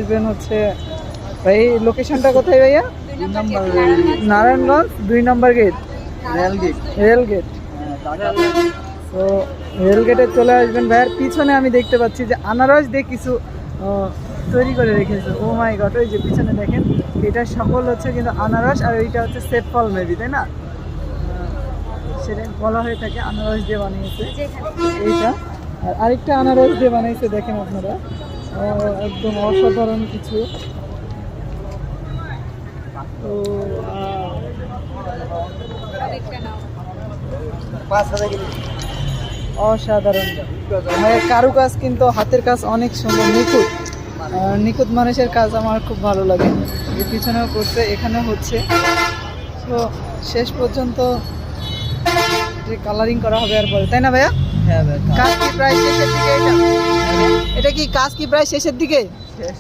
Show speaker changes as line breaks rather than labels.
আসবেন হচ্ছে ভাই, লোকেশনটা কোথায় ভাইয়া? নারায়ণগঞ্জ 2 নম্বর গেট, রেল গেট। তো রেল গেটে চলে আসবেন ভাইয়ার পিছনে আমি দেখতে পাচ্ছি যে আনারস দিয়ে কিছু তৈরি করে রেখেছে। ও মাই গড, ওই যে পিছনে দেখেন, এটা সকল হচ্ছে কিন্তু আনারস, আর এইটা হচ্ছে সেট ফল মেবি, তাই না? সেটা বলা হয়ে থাকে, আনারস দিয়ে বানিয়েছে এইটা। আর আরেকটা আনারস দিয়ে বানাইছে, দেখেন আপনারা, একদম অসাধারণ কিছু। তো অসাধারণ কারুকাজ, কিন্তু হাতের কাজ অনেক সুন্দর, নিখুঁত। নিখুঁত মানুষের কাজ আমার খুব ভালো লাগে। এর পিছনেও করছে, এখানেও হচ্ছে। তো শেষ পর্যন্ত যে কালারিং করা হবে আর পরে, তাই না ভাইয়া?
হ্যাঁ ভাই,
কাজ কি প্রায় শেষের দিকে? এটা কি কাজ কি প্রায় শেষের দিকে?
শেষ।